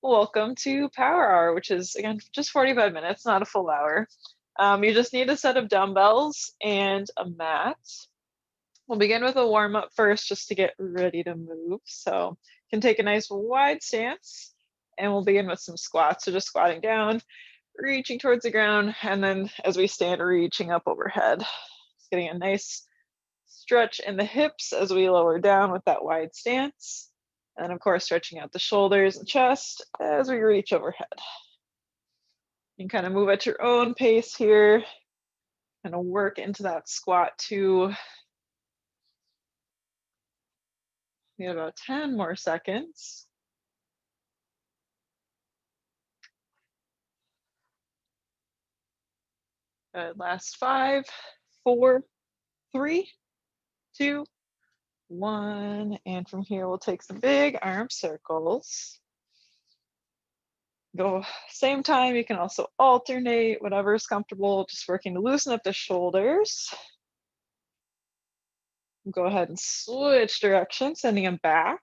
Welcome to Power Hour, which is again just 45 minutes, not a full hour. You just need a set of dumbbells and a mat. We'll begin with a warm up first just to get ready to move. So you can take a nice wide stance and we'll begin with some squats. So just squatting down, reaching towards the ground, and then as we stand, reaching up overhead. Just getting a nice stretch in the hips as we lower down with that wide stance. And then, of course, stretching out the shoulders and chest as we reach overhead. You can kind of move at your own pace here, kind of work into that squat too. We have about 10 more seconds. Good. Last 5, 4, 3, 2, 1. And from here, we'll take some big arm circles. Go same time. You can also alternate, whatever is comfortable, just working to loosen up the shoulders. Go ahead and switch direction, sending them back.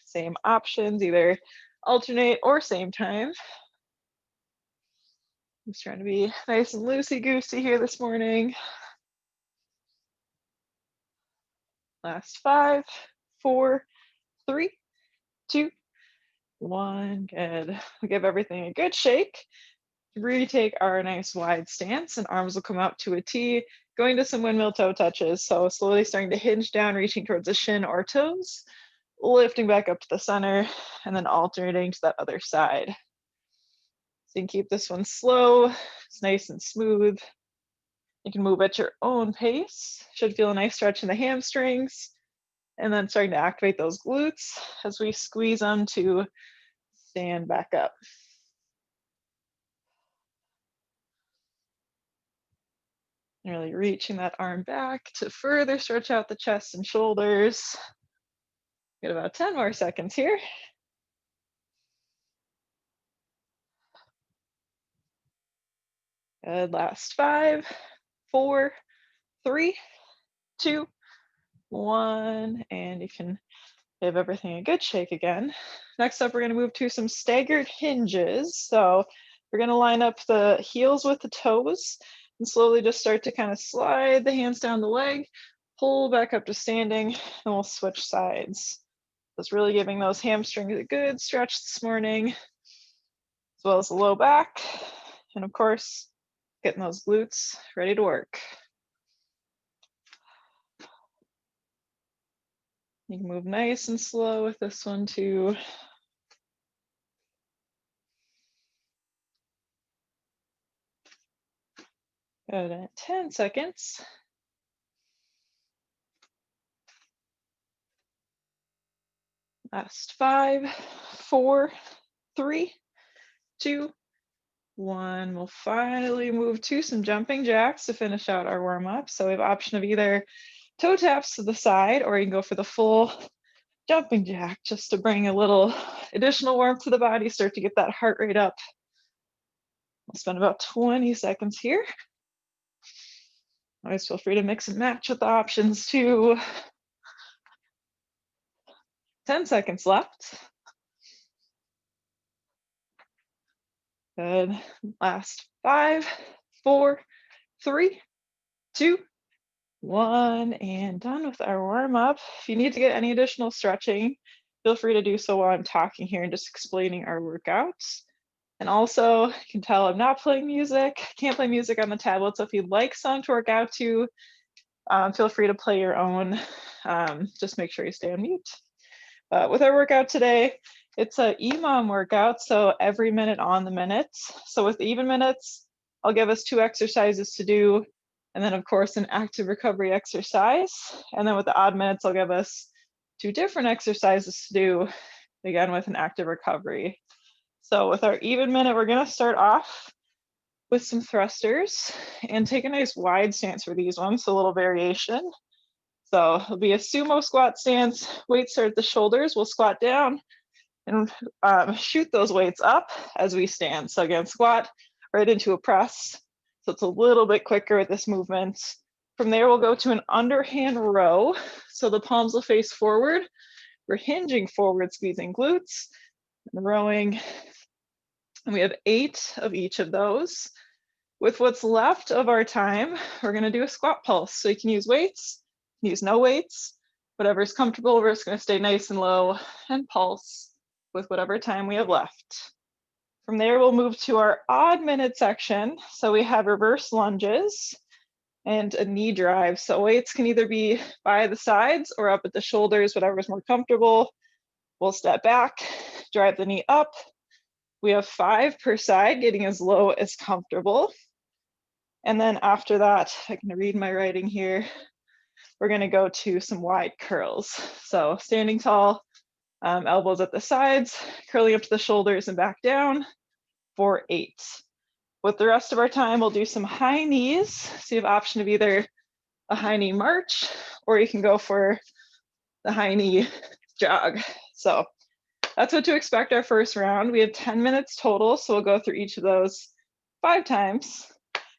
Same options, either alternate or same time. I'm just trying to be nice and loosey-goosey here this morning. Last 5, 4, 3, 2, 1. Good. We'll give everything a good shake. Retake our nice wide stance, and arms will come out to a T, going to some windmill toe touches. So slowly starting to hinge down, reaching towards the shin or toes, lifting back up to the center, and then alternating to that other side. So you can keep this one slow, it's nice and smooth. You can move at your own pace. Should feel a nice stretch in the hamstrings. And then starting to activate those glutes as we squeeze them to stand back up. And really reaching that arm back to further stretch out the chest and shoulders. Got about 10 more seconds here. Good. Last 5, 4, 3, 2, 1. And you can give everything a good shake again. Next up, we're going to move to some staggered hinges. So we're going to line up the heels with the toes and slowly just start to kind of slide the hands down the leg, pull back up to standing, and we'll switch sides. Just really giving those hamstrings a good stretch this morning, as well as the low back, and of course, getting those glutes ready to work. You can move nice and slow with this one too. Good, and 10 seconds. Last 5, 4, 3, 2, 1. We'll finally move to some jumping jacks to finish out our warm up. So we have option of either toe taps to the side, or you can go for the full jumping jack just to bring a little additional warmth to the body, start to get that heart rate up. We'll spend about 20 seconds here. Always feel free to mix and match with the options too. 10 seconds left. Good. Last 5, 4, 3, 2, 1, and done with our warm up. If you need to get any additional stretching, feel free to do so while I'm talking here and just explaining our workouts. And also, you can tell I'm not playing music. Can't play music on the tablet, so if you'd like some to work out to, feel free to play your own. Just make sure you stay on mute. With our workout today, it's an EMOM workout, so every minute on the minute. So with even minutes, I'll give us 2 exercises to do, and then of course an active recovery exercise. And then with the odd minutes, I'll give us 2 different exercises to do, again with an active recovery. So with our even minute, we're gonna start off with some thrusters and take a nice wide stance for these ones, so a little variation. So it'll be a sumo squat stance, weights are at the shoulders, we'll squat down and shoot those weights up as we stand. So again, squat right into a press. So it's a little bit quicker with this movement. From there, we'll go to an underhand row. So the palms will face forward. We're hinging forward, squeezing glutes, and rowing And we have 8 of each of those. With what's left of our time, we're gonna do a squat pulse. So you can use weights, use no weights, whatever's comfortable. We're just gonna stay nice and low and pulse with whatever time we have left. From there, we'll move to our odd minute section. So we have reverse lunges and a knee drive. So weights can either be by the sides or up at the shoulders, whatever's more comfortable. We'll step back, drive the knee up. We have 5 per side, getting as low as comfortable. And then after that, I can read my writing here. We're gonna go to some wide curls. So standing tall, elbows at the sides, curling up to the shoulders and back down for 8. With the rest of our time, we'll do some high knees. So you have option of either a high knee march, or you can go for the high knee jog. So that's what to expect our first round. We have 10 minutes total, so we'll go through each of those 5 times.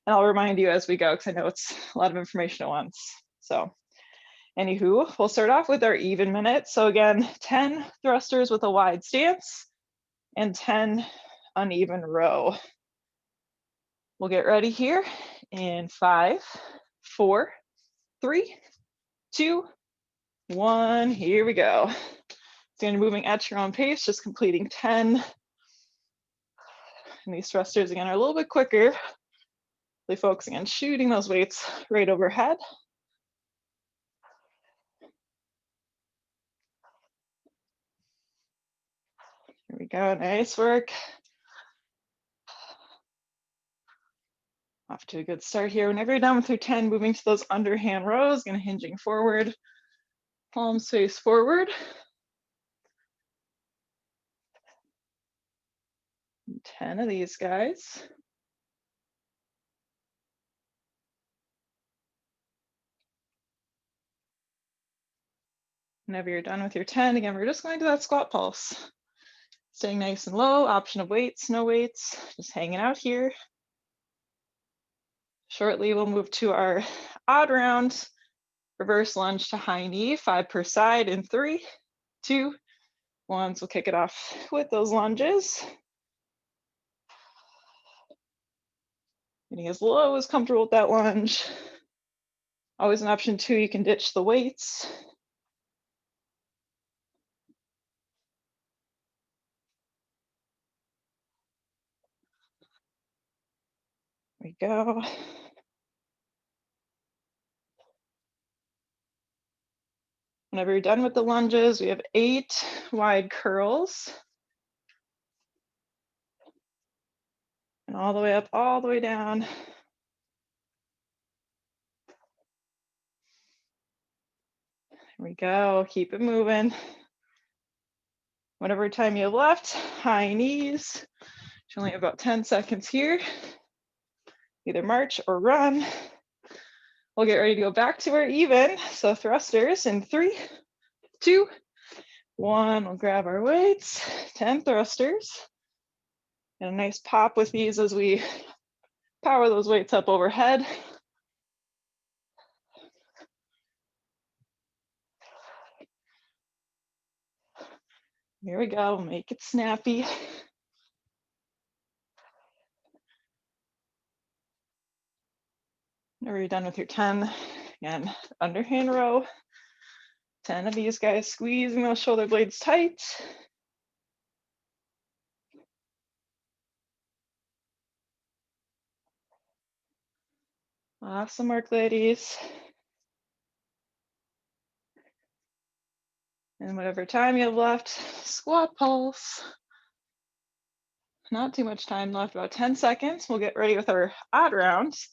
And I'll remind you as we go, because I know it's a lot of information at once. So anywho, we'll start off with our even minute. So again, 10 thrusters with a wide stance and 10 uneven row. We'll get ready here in 5, 4, 3, 2, 1. Here we go. So you're moving at your own pace, just completing 10. And these thrusters again are a little bit quicker. Really focusing on shooting those weights right overhead. Here we go, nice work. Off to a good start here. Whenever you're done with your 10, moving to those underhand rows, gonna hinging forward, palms face forward. 10 of these guys. Whenever you're done with your 10, again, we're just going to that squat pulse. Staying nice and low, option of weights, no weights, just hanging out here. Shortly, we'll move to our odd round, reverse lunge to high knee, 5 per side in 3, 2, 1. So we'll kick it off with those lunges. Getting as low as comfortable with that lunge. Always an option too, you can ditch the weights. There we go. Whenever you're done with the lunges, we have 8 wide curls. And all the way up, all the way down. There we go, keep it moving. Whatever time you have left, high knees. You only have about 10 seconds here. Either march or run. We'll get ready to go back to our even. So thrusters in 3, 2, 1. We'll grab our weights, 10 thrusters. And a nice pop with these as we power those weights up overhead. Here we go, make it snappy. Whenever you're done with your 10, again, underhand row. 10 of these guys, squeezing those shoulder blades tight. Awesome work, ladies. And whatever time you have left, squat pulse. Not too much time left, about 10 seconds. We'll get ready with our odd rounds.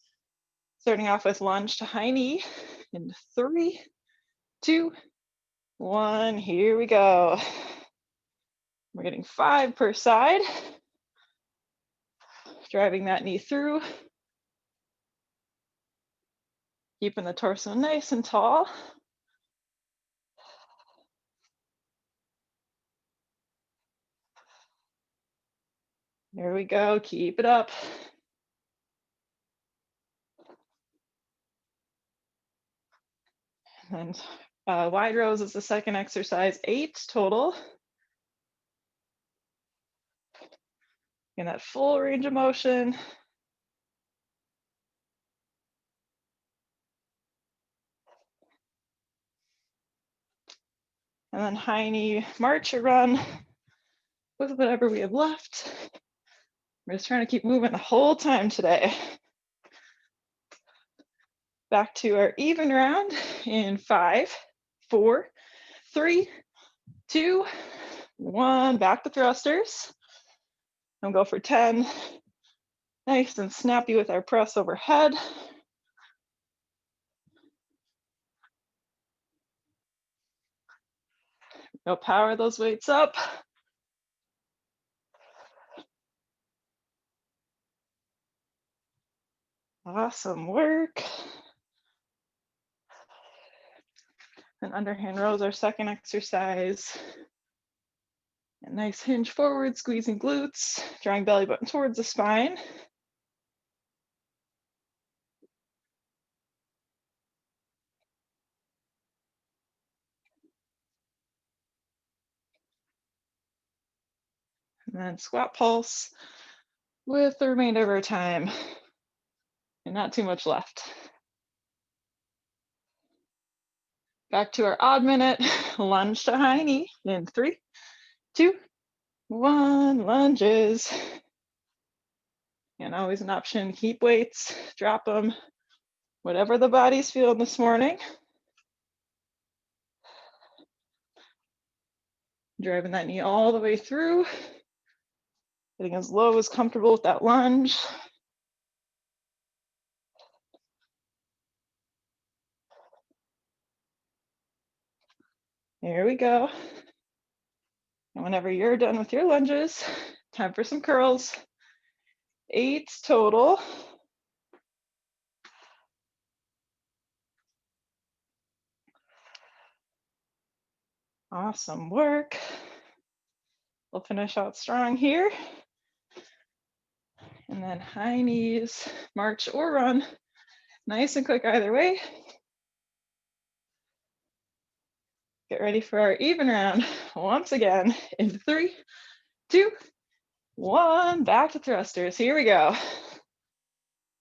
Starting off with lunge to high knee in 3, 2, 1. Here we go. We're getting 5 per side. Driving that knee through. Keeping the torso nice and tall. There we go, keep it up. And wide rows is the second exercise, 8 total. in that full range of motion. And then high knee march or run with whatever we have left. We're just trying to keep moving the whole time today. Back to our even round in 5, 4, 3, 2, 1. Back to thrusters. And go for 10. Nice and snappy with our press overhead. Go power those weights up. Awesome work. And underhand rows, our second exercise. A nice hinge forward, squeezing glutes, drawing belly button towards the spine. And then squat pulse with the remainder of our time. And not too much left. Back to our odd minute, lunge to high knee in 3, 2, 1, lunges. And always an option, keep weights, drop them, whatever the body's feeling this morning. Driving that knee all the way through, getting as low as comfortable with that lunge. There we go. And whenever you're done with your lunges, time for some curls. 8 total. Awesome work. We'll finish out strong here. And then high knees, march or run. Nice and quick either way. Get ready for our even round once again in 3, 2, 1. Back to thrusters. Here we go.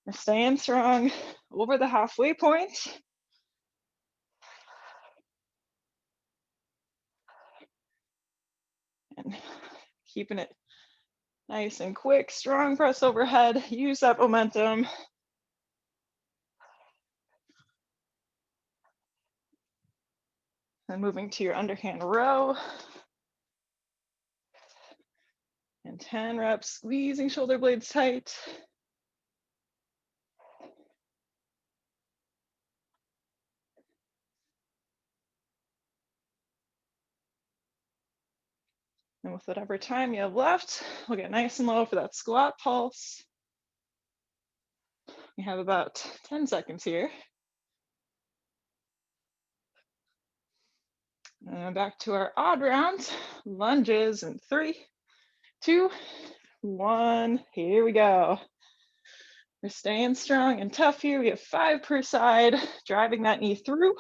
We're staying strong over the halfway point. And keeping it nice and quick, strong press overhead. Use that momentum. And moving to your underhand row. And 10 reps, squeezing shoulder blades tight. And with whatever time you have left, we'll get nice and low for that squat pulse. We have about 10 seconds here. And back to our odd rounds, lunges in 3, 2, 1. Here we go. We're staying strong and tough here. We have 5 per side, driving that knee through.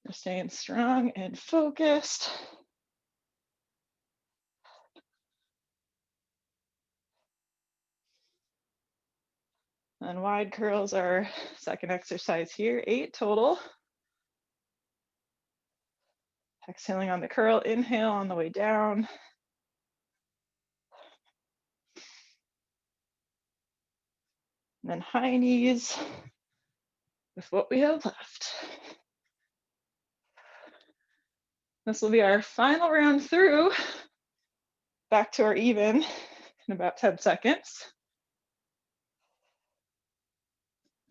We're staying strong and focused. And wide curls are second exercise here, 8 total. Exhaling on the curl, inhale on the way down. And then high knees with what we have left. This will be our final round through. Back to our even in about 10 seconds.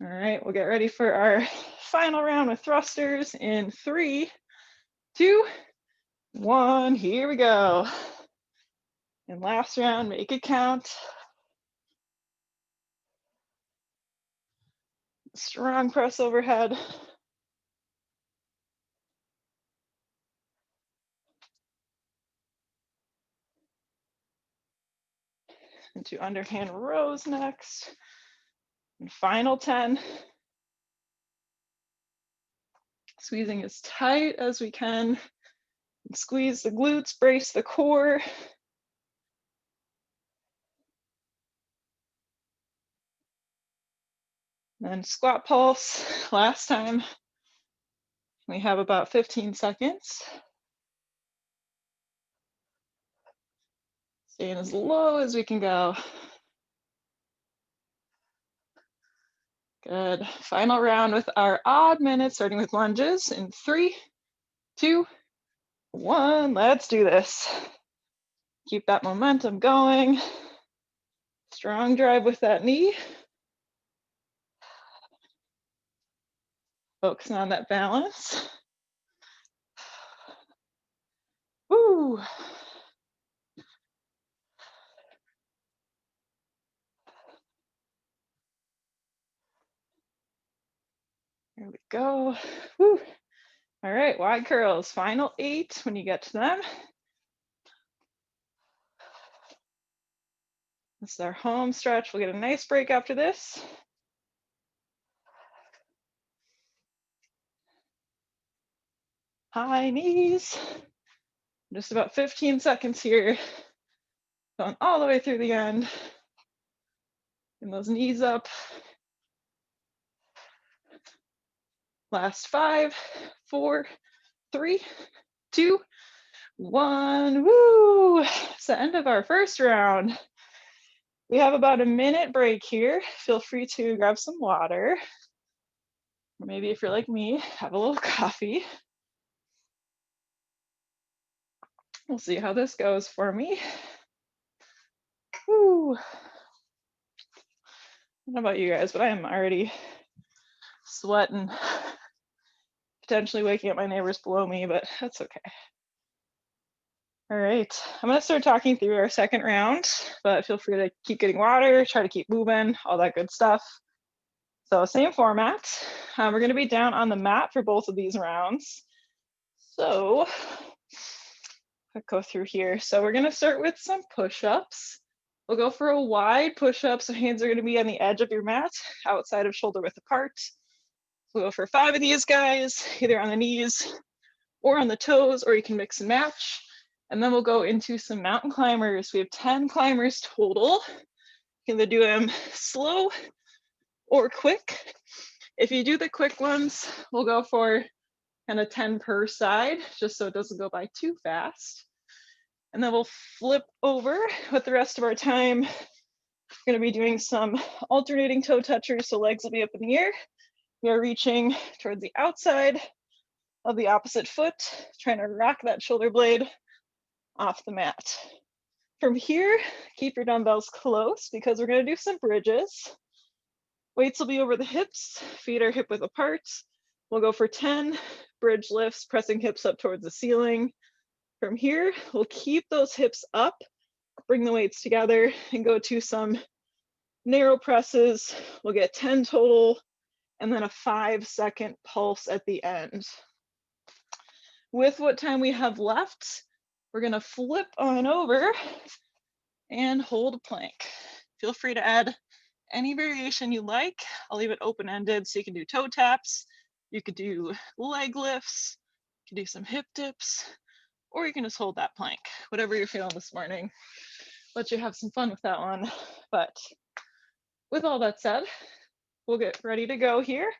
All right, we'll get ready for our final round with thrusters in 3, 2, 1. Here we go. And last round, make it count. Strong press overhead. Into underhand rows next. And final 10. Squeezing as tight as we can. Squeeze the glutes, brace the core. Then squat pulse, last time. We have about 15 seconds. Staying as low as we can go. Good. Final round with our odd minutes, starting with lunges in 3, 2, 1. Let's do this. Keep that momentum going. Strong drive with that knee. Focusing on that balance. Woo. There we go. Woo. All right, wide curls, final 8 when you get to them. This is our home stretch. We'll get a nice break after this. High knees. Just about 15 seconds here. Going all the way through the end. And those knees up. Last 5, 4, 3, 2, 1. Woo! It's the end of our first round. We have about a minute break here. Feel free to grab some water. Or maybe if you're like me, have a little coffee. We'll see how this goes for me. Woo! I don't know about you guys, but I am already sweating, potentially waking up my neighbors below me, but that's okay. All right, I'm gonna start talking through our second round, but feel free to keep getting water, try to keep moving, all that good stuff. So same format. We're gonna be down on the mat for both of these rounds. So I'll go through here. So we're gonna start with some push-ups. We'll go for a wide push-up, so hands are gonna be on the edge of your mat, outside of shoulder width apart. We'll go for 5 of these guys, either on the knees or on the toes, or you can mix and match. And then we'll go into some mountain climbers. We have 10 climbers total. You can either do them slow or quick. If you do the quick ones, we'll go for kind of 10 per side, just so it doesn't go by too fast. And then we'll flip over with the rest of our time. We're gonna be doing some alternating toe touchers, so legs will be up in the air. We are reaching towards the outside of the opposite foot, trying to rock that shoulder blade off the mat. From here, keep your dumbbells close because we're gonna do some bridges. Weights will be over the hips, feet are hip width apart. We'll go for 10 bridge lifts, pressing hips up towards the ceiling. From here, we'll keep those hips up, bring the weights together, and go to some narrow presses. We'll get 10 total, and then a 5-second pulse at the end. With what time we have left, we're gonna flip on over and hold a plank. Feel free to add any variation you like. I'll leave it open-ended, so you can do toe taps, you could do leg lifts, you can do some hip dips, or you can just hold that plank, whatever you're feeling this morning. Let you have some fun with that one. But with all that said, we'll get ready to go here.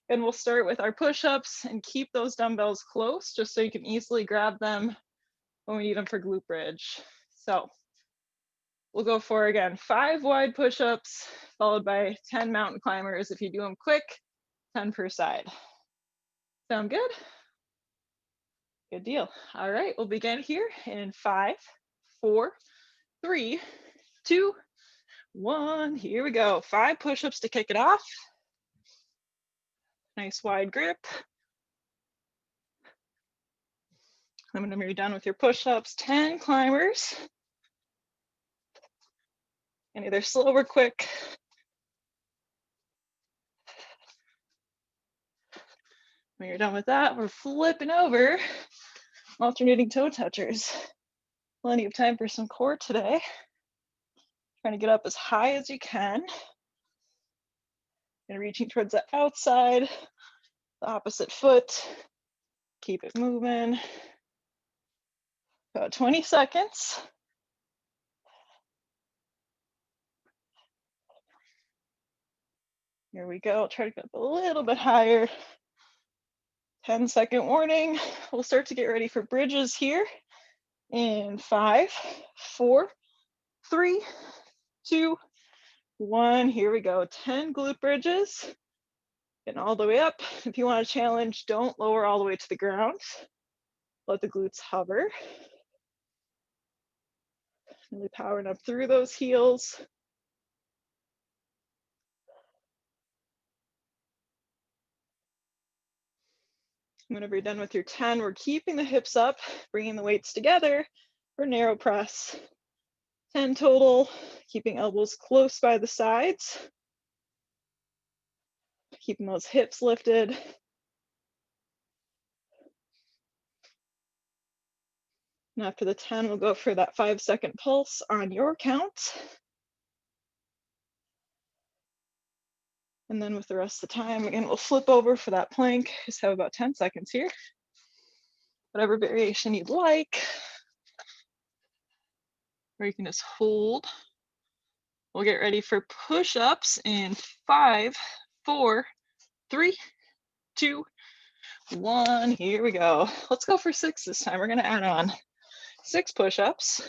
And we'll start with our push-ups and keep those dumbbells close just so you can easily grab them when we need them for glute bridge. So we'll go for, again, 5 wide push-ups followed by 10 mountain climbers. If you do them quick, 10 per side. Sound good? Good deal. All right, we'll begin here in 5, 4, 3, 2, 1. Here we go. 5 push-ups to kick it off. Nice wide grip. And when you're done with your push-ups, 10 climbers. And either slow or quick. When you're done with that, we're flipping over, alternating toe touchers. Plenty of time for some core today. Trying to get up as high as you can. And reaching towards the outside, the opposite foot. Keep it moving. About 20 seconds. Here we go. Try to go up a little bit higher. 10-second warning. We'll start to get ready for bridges here in 5, 4, 3, 2, 1. Here we go. 10 glute bridges. Getting all the way up. If you want to challenge, don't lower all the way to the ground. Let the glutes hover. Really powering up through those heels. Whenever you're done with your 10, we're keeping the hips up, bringing the weights together for narrow press. 10 total, keeping elbows close by the sides. Keeping those hips lifted. And after the 10, we'll go for that 5-second pulse on your count. And then with the rest of the time, again, we'll flip over for that plank. Just have about 10 seconds here. Whatever variation you'd like. Or you can just hold. We'll get ready for push-ups in 5, 4, 3, 2, 1. Here we go. Let's go for 6 this time. We're gonna add on 6 push-ups.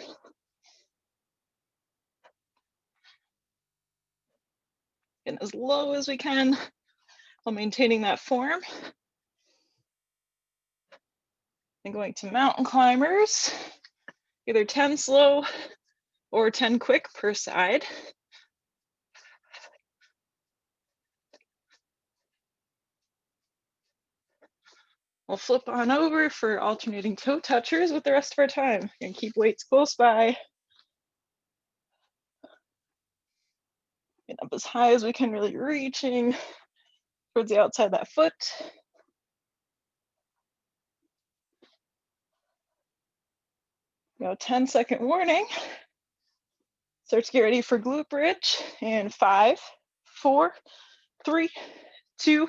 Getting as low as we can while maintaining that form. And going to mountain climbers, either 10 slow or 10 quick per side. We'll flip on over for alternating toe touchers with the rest of our time. And keep weights close by. Get up as high as we can, really reaching towards the outside of that foot. Go 10-second warning. Start to get ready for glute bridge in 5, 4, 3, 2,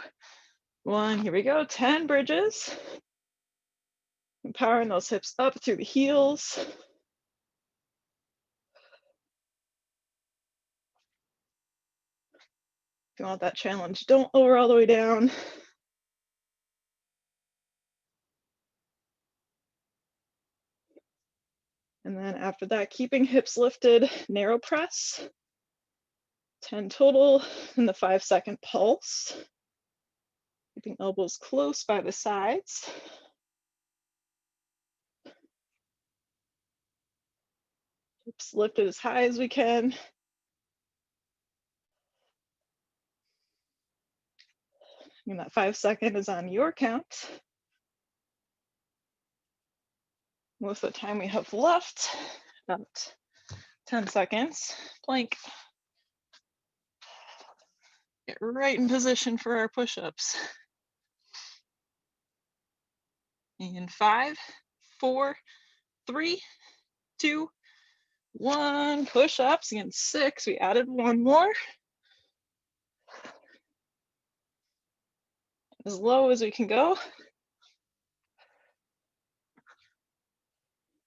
1. Here we go. 10 bridges. Empowering those hips up through the heels. If you want that challenge, don't lower all the way down. And then after that, keeping hips lifted, narrow press. 10 total in the 5-second pulse. Keeping elbows close by the sides. Hips lifted as high as we can. And that 5-second is on your count. Most of the time we have left, about 10 seconds. Plank. Get right in position for our push-ups. In 5, 4, 3, 2, 1. Push-ups. Again, 6. We added 1 more. As low as we can go.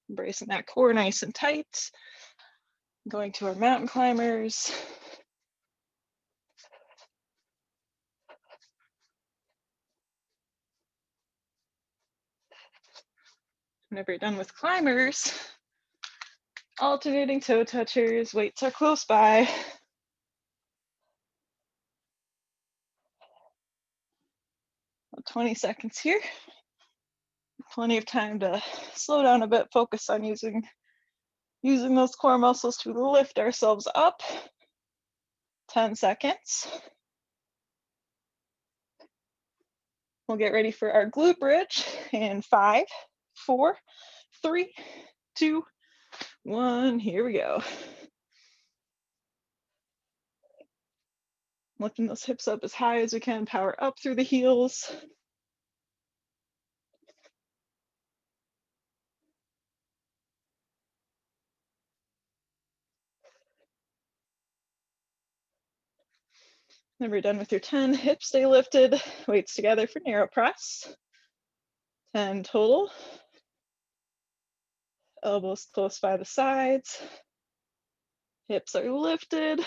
Embracing that core nice and tight. Going to our mountain climbers. Whenever you're done with climbers, alternating toe touchers, weights are close by. About 20 seconds here. Plenty of time to slow down a bit, focus on using those core muscles to lift ourselves up. 10 seconds. We'll get ready for our glute bridge in 5, 4, 3, 2, 1. Here we go. Lifting those hips up as high as we can, power up through the heels. Whenever you're done with your 10, hips stay lifted, weights together for narrow press. 10 total. Elbows close by the sides. Hips are lifted.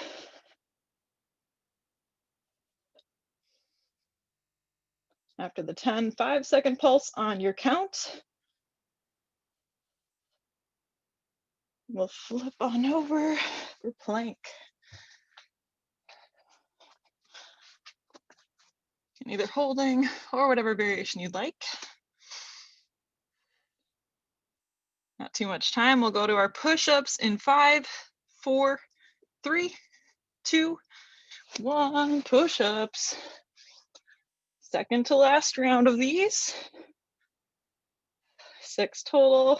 After the 10, 5-second pulse on your count. We'll flip on over for plank. Either holding or whatever variation you'd like. Not too much time. We'll go to our push-ups in 5, 4, 3, 2, 1. Push-ups. Second to last round of these. 6 total.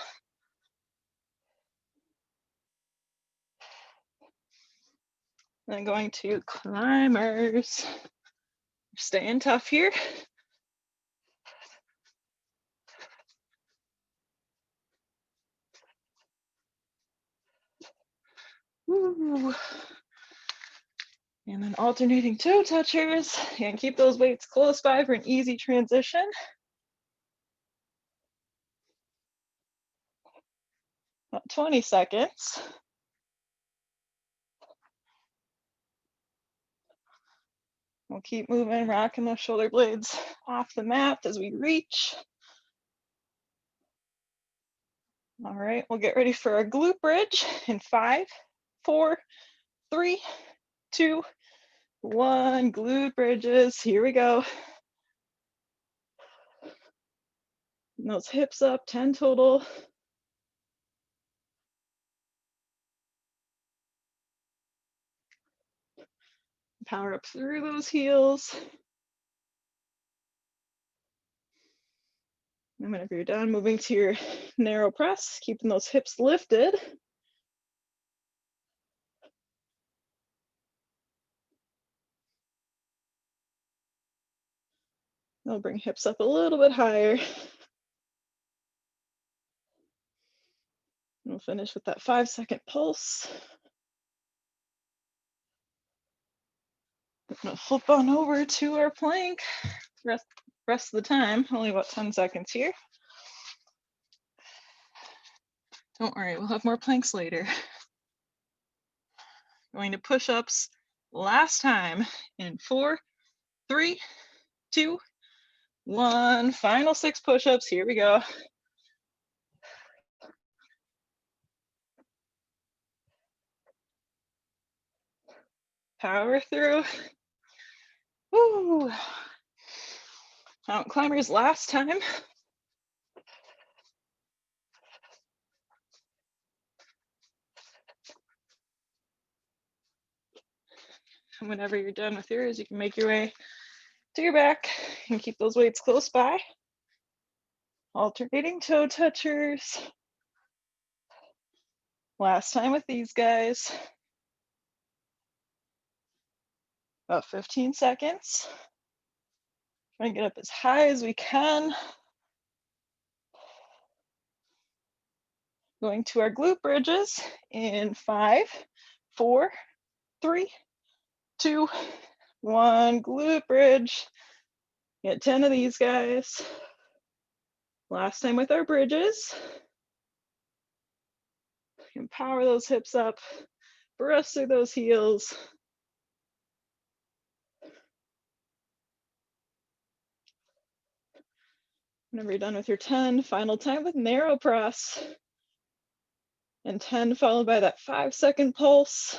Then going to climbers. Staying tough here. Woo. And then alternating toe touchers, and keep those weights close by for an easy transition. About 20 seconds. We'll keep moving, rocking those shoulder blades off the mat as we reach. All right, we'll get ready for our glute bridge in 5, 4, 3, 2, 1. Glute bridges, here we go. And those hips up, 10 total. Power up through those heels. And whenever you're done, moving to your narrow press, keeping those hips lifted. We'll bring hips up a little bit higher. We'll finish with that 5-second pulse. We're gonna flip on over to our plank. Rest of the time, only about 10 seconds here. Don't worry, we'll have more planks later. Going to push-ups last time in 4, 3, 2, 1. Final 6 push-ups, here we go. Power through. Woo. Mountain climbers last time. And whenever you're done with yours, you can make your way to your back and keep those weights close by. Alternating toe touchers. Last time with these guys. About 15 seconds. Try and get up as high as we can. Going to our glute bridges in 5, 4, 3, 2, 1. Glute bridge. Get 10 of these guys. Last time with our bridges. You can power those hips up, press through those heels. Whenever you're done with your 10, final time with narrow press. And 10 followed by that 5-second pulse.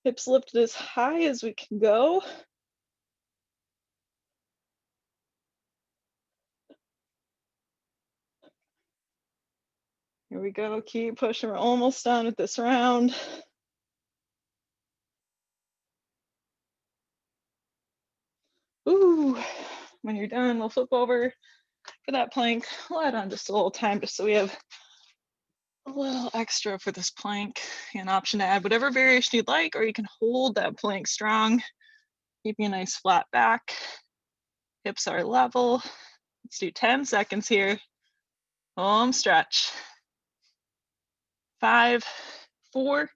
Hips lifted as high as we can go. Here we go, keep pushing, we're almost done with this round. Ooh, when you're done, we'll flip over for that plank. We'll add on just a little time just so we have a little extra for this plank. An option to add whatever variation you'd like, or you can hold that plank strong, keeping a nice flat back. Hips are level. Let's do 10 seconds here. Home stretch. 5, 4,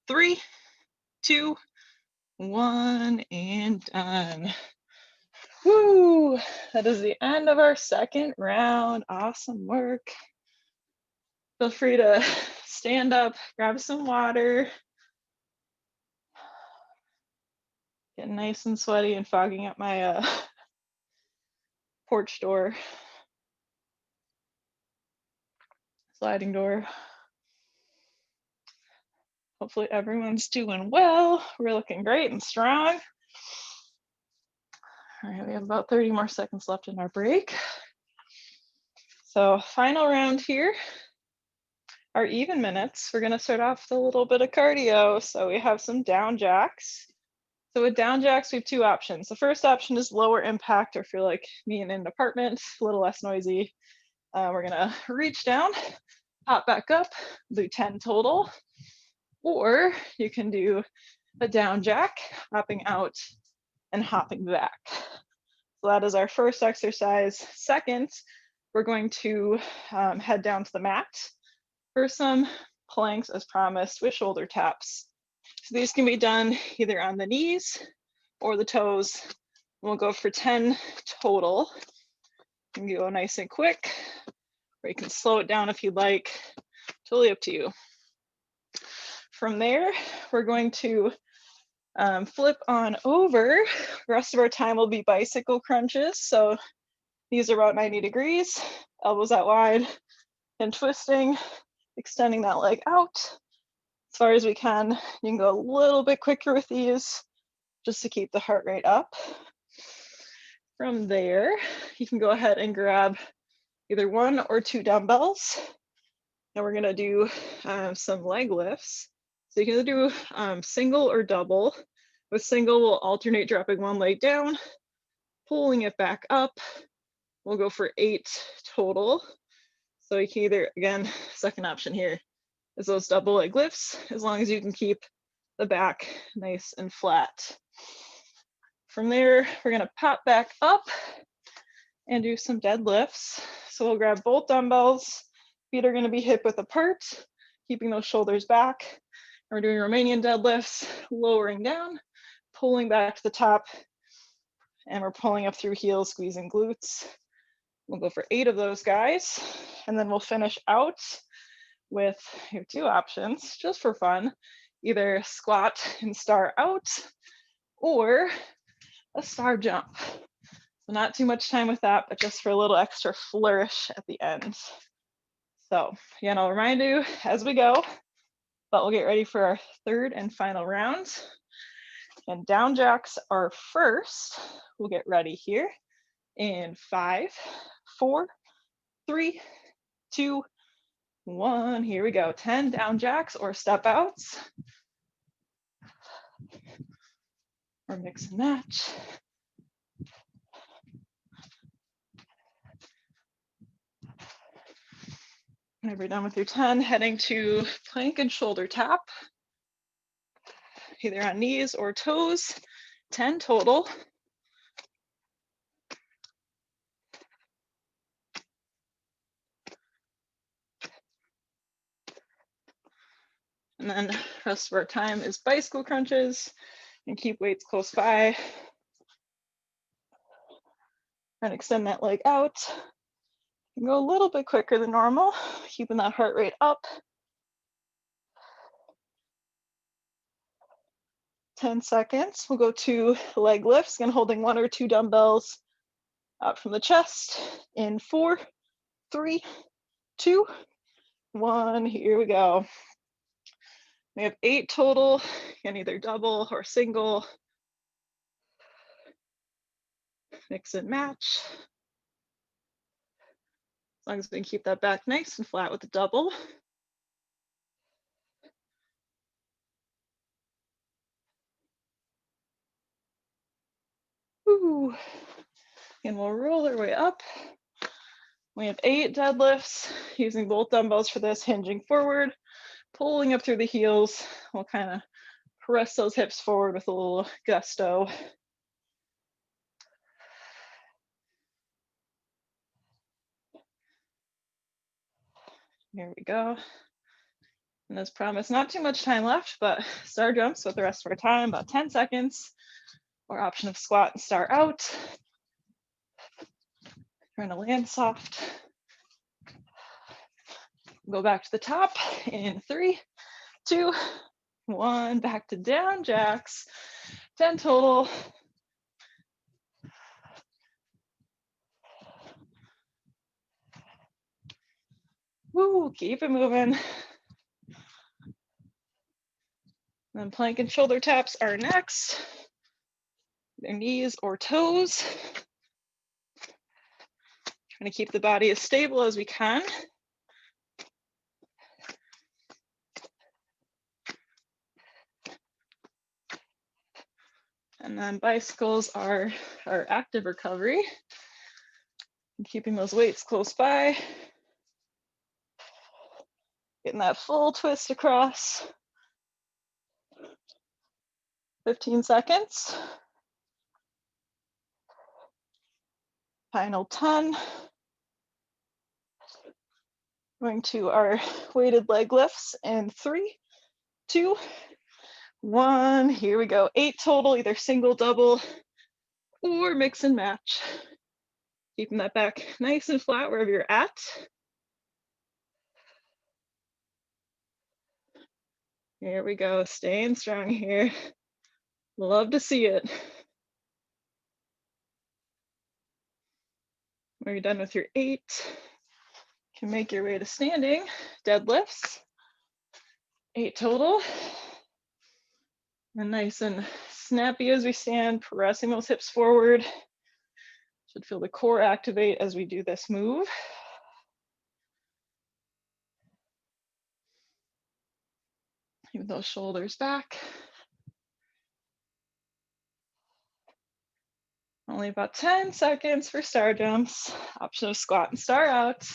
3, 2, 1, and done. Woo! that is the end of our second round. Awesome work. Feel free to stand up, grab some water. Getting nice and sweaty and fogging up my porch door, sliding door. Hopefully everyone's doing well. We're looking great and strong. All right, we have about 30 more seconds left in our break. So final round here are even minutes. We're gonna start off with a little bit of cardio. So we have some down jacks. So with down jacks, we have two options. The first option is lower impact, or if you're like me in an apartment, a little less noisy. We're gonna reach down, hop back up, do 10 total. Or you can do a down jack, hopping out and hopping back. So that is our first exercise. Second, we're going to head down to the mat for some planks as promised with shoulder taps. So these can be done either on the knees or the toes. We'll go for 10 total. You can go nice and quick, or you can slow it down if you'd like. Totally up to you. From there, we're going to flip on over. The rest of our time will be bicycle crunches. So these are about 90 degrees, elbows out wide, and twisting, extending that leg out as far as we can. You can go a little bit quicker with these just to keep the heart rate up. From there, you can go ahead and grab either 1 or 2 dumbbells. And we're gonna do some leg lifts. So you can either do single or double. With single, we'll alternate dropping one leg down, pulling it back up. We'll go for 8 total. So you can either, again, second option here is those double leg lifts, as long as you can keep the back nice and flat. From there, we're gonna pop back up and do some deadlifts. So we'll grab both dumbbells. Feet are gonna be hip width apart, keeping those shoulders back. And we're doing Romanian deadlifts, lowering down, pulling back to the top, and we're pulling up through heels, squeezing glutes. We'll go for 8 of those guys, and then we'll finish out with 2 options, just for fun. Either squat and star out, or a star jump. So not too much time with that, but just for a little extra flourish at the end. So again, I'll remind you as we go, but we'll get ready for our third and final round. And down jacks are first. We'll get ready here in 5, 4, 3, 2, 1. Here we go. 10 down jacks or step outs. Or mix and match. Whenever you're done with your 10, heading to plank and shoulder tap, either on knees or toes, 10 total. And then rest of our time is bicycle crunches, and keep weights close by. And extend that leg out. And go a little bit quicker than normal, keeping that heart rate up. 10 seconds. We'll go to leg lifts, again holding 1 or 2 dumbbells out from the chest in 4, 3, 2, 1. Here we go. We have 8 total, and either double or single. Mix and match. As long as we can keep that back nice and flat with the double. Ooh. And we'll roll our way up. We have 8 deadlifts, using both dumbbells for this, hinging forward, pulling up through the heels. We'll kind of press those hips forward with a little gusto. Here we go. And as promised, not too much time left, but star jumps with the rest of our time, about 10 seconds, or option of squat and star out. Trying to land soft. Go back to the top in 3, 2, 1. Back to down jacks. 10 total. Woo, keep it moving. Then plank and shoulder taps are next. Their knees or toes. Trying to keep the body as stable as we can. And then bicycles are our active recovery. And keeping those weights close by. Getting that full twist across. 15 seconds. Final 10. Going to our weighted leg lifts in 3, 2, 1. Here we go. 8 total, either single, double, or mix and match. Keeping that back nice and flat wherever you're at. Here we go, staying strong here. Love to see it. When you're done with your 8, you can make your way to standing deadlifts. 8 total. And nice and snappy as we stand, pressing those hips forward. Should feel the core activate as we do this move. Keep those shoulders back. Only about 10 seconds for star jumps. Option of squat and star out.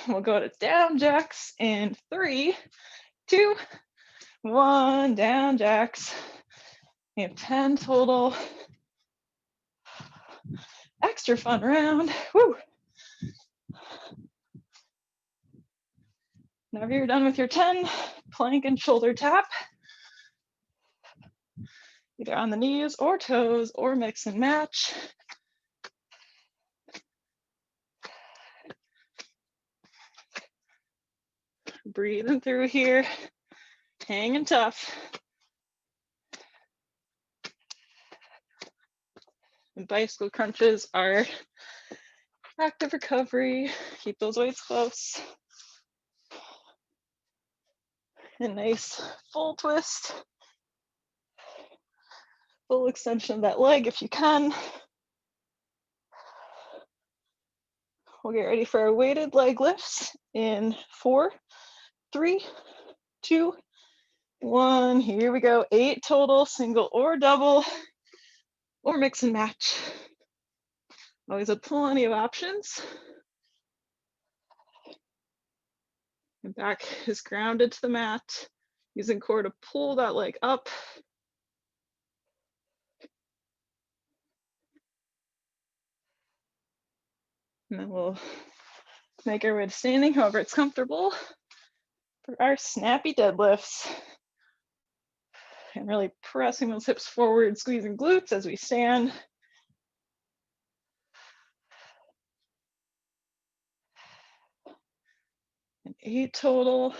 We'll go to down jacks in 3, 2, 1. Down jacks. We have 10 total. Extra fun round. Woo. Whenever you're done with your 10, plank and shoulder tap. Either on the knees or toes or mix and match. Breathing through here, hanging tough. And bicycle crunches are active recovery. Keep those weights close. And nice full twist. Full extension of that leg if you can. We'll get ready for our weighted leg lifts in 4, 3, 2, 1. Here we go. 8 total, single or double, or mix and match. Always have plenty of options. And back is grounded to the mat. Using core to pull that leg up. And then we'll make our way to standing, however it's comfortable, for our snappy deadlifts. And really pressing those hips forward, squeezing glutes as we stand. And 8 total.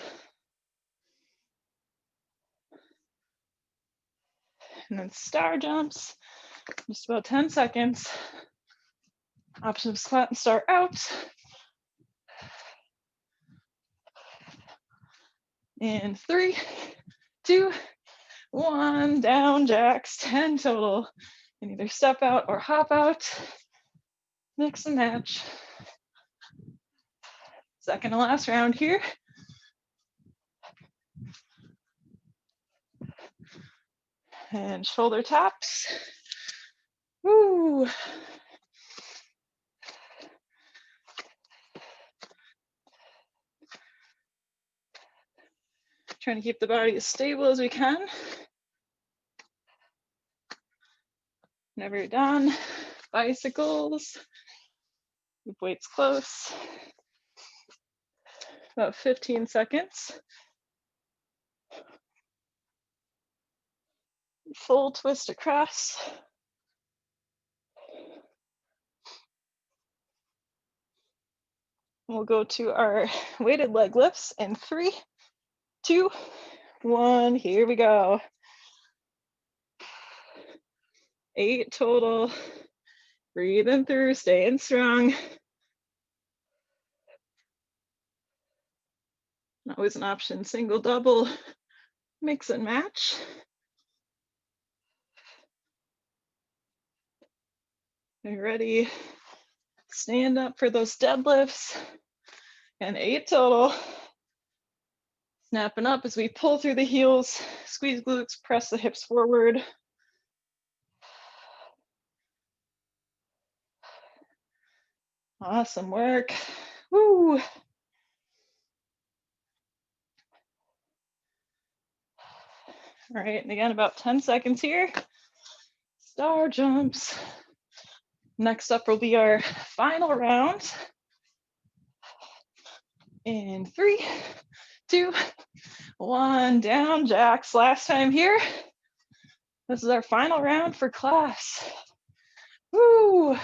And then star jumps, just about 10 seconds. Option of squat and star out. In 3, 2, 1, down jacks, 10 total. And either step out or hop out, mix and match. Second to last round here. And shoulder taps. Woo. Trying to keep the body as stable as we can. Whenever you're done, bicycles. Keep weights close. About 15 seconds. full twist across. We'll go to our weighted leg lifts in 3, 2, 1. Here we go. 8 total. Breathing through, staying strong. Always an option, single, double, mix and match. Get ready. Stand up for those deadlifts. And 8 total. Snapping up as we pull through the heels, squeeze glutes, press the hips forward. Awesome work. Woo. All right, and again, about 10 seconds here. Star jumps. Next up will be our final round. In 3, 2, 1, down jacks. Last time here. This is our final round for class. Woo.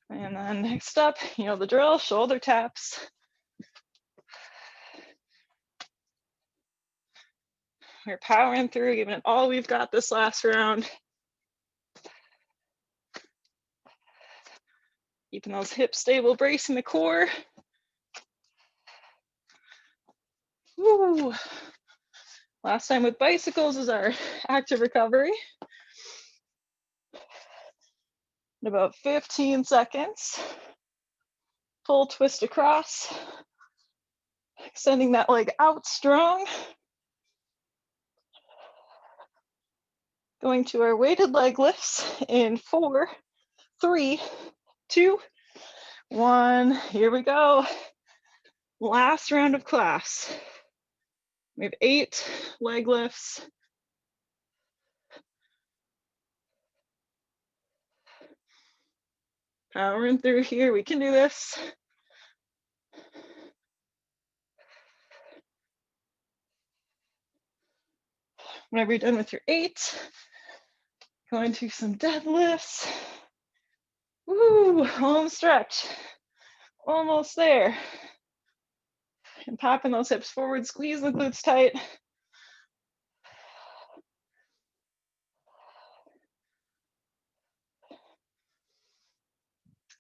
And then next up, you know the drill, shoulder taps. We're powering through, giving it all we've got this last round. Keeping those hips stable, bracing the core. Woo. Last time with bicycles is our active recovery. In about 15 seconds. Full twist across. Extending that leg out strong. Going to our weighted leg lifts in 4, 3, 2, 1. Here we go. Last round of class. We have 8 leg lifts. Powering through here, we can do this. Whenever you're done with your 8, go into some deadlifts. Woo, home stretch. Almost there. And popping those hips forward, squeeze the glutes tight.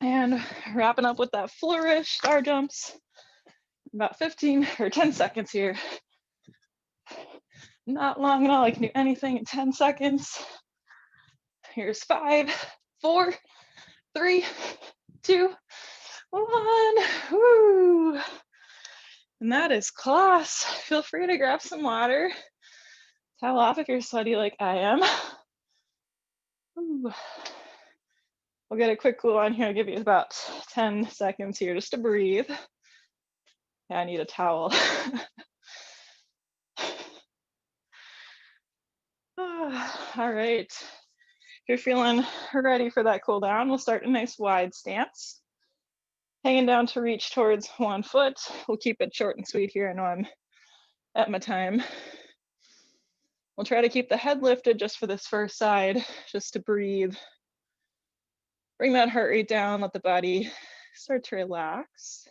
And wrapping up with that flourish, star jumps. About 15 or 10 seconds here. Not long at all, I can do anything in 10 seconds. Here's 5, 4, 3, 2, 1. Woo. And that is class. Feel free to grab some water. Towel off if you're sweaty like I am. Ooh. We'll get a quick cool on here. I'll give you about 10 seconds here just to breathe. Yeah, I need a towel. All right. If you're feeling ready for that cool down, we'll start a nice wide stance. Hanging down to reach towards one foot. We'll keep it short and sweet here. I know I'm at my time. We'll try to keep the head lifted just for this first side, just to breathe. Bring that heart rate down, let the body start to relax.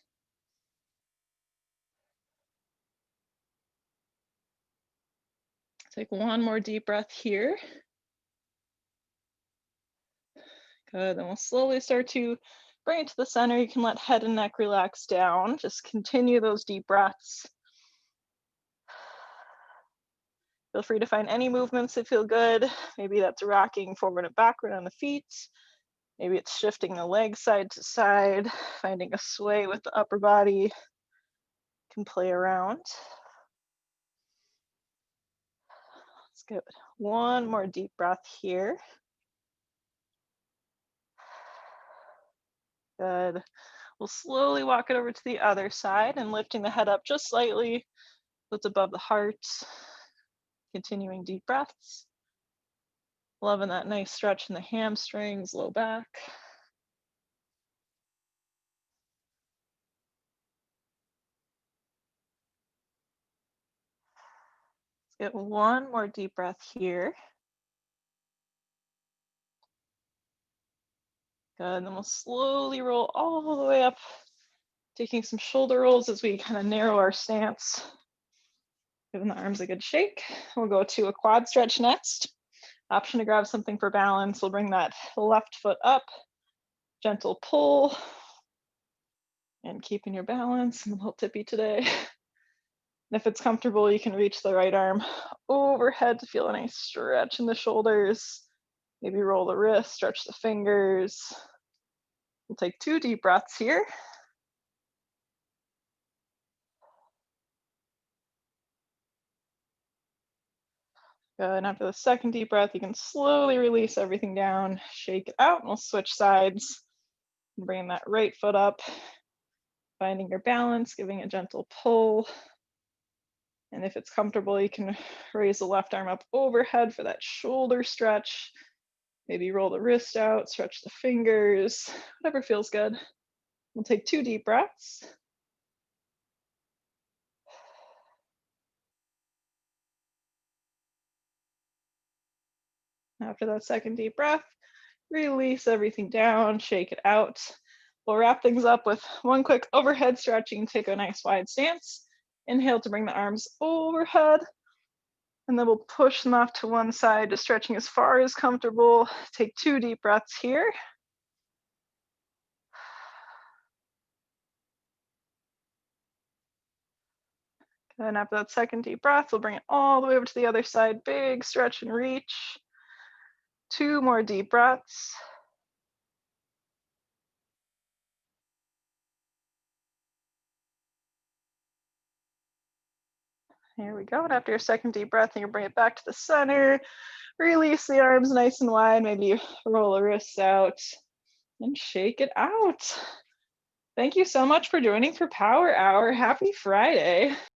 Take one more deep breath here. Good, then we'll slowly start to bring it to the center. You can let head and neck relax down. Just continue those deep breaths. Feel free to find any movements that feel good. Maybe that's rocking forward and backward on the feet. Maybe it's shifting the legs side to side, finding a sway with the upper body. You can play around. Let's get one more deep breath here. Good. We'll slowly walk it over to the other side and lifting the head up just slightly so it's above the heart. Continuing deep breaths. Loving that nice stretch in the hamstrings, low back. Get one more deep breath here. Good, and then we'll slowly roll all the way up, taking some shoulder rolls as we kind of narrow our stance. Giving the arms a good shake. We'll go to a quad stretch next. Option to grab something for balance. We'll bring that left foot up, gentle pull, and keeping your balance. I'm a little tippy today. And if it's comfortable, you can reach the right arm overhead to feel a nice stretch in the shoulders. Maybe roll the wrist, stretch the fingers. We'll take 2 deep breaths here. Good, and after the second deep breath, you can slowly release everything down, shake it out, and we'll switch sides. Bring that right foot up, finding your balance, giving a gentle pull. And if it's comfortable, you can raise the left arm up overhead for that shoulder stretch. Maybe roll the wrist out, stretch the fingers, whatever feels good. We'll take 2 deep breaths. After that second deep breath, release everything down, shake it out. We'll wrap things up with one quick overhead stretching, take a nice wide stance. Inhale to bring the arms overhead, and then we'll push them off to one side, just stretching as far as comfortable. Take 2 deep breaths here. And after that second deep breath, we'll bring it all the way over to the other side. Big stretch and reach. 2 more deep breaths. Here we go. And after your second deep breath, you can bring it back to the center. Release the arms nice and wide. Maybe roll the wrists out and shake it out. Thank you so much for joining for Power Hour. Happy Friday.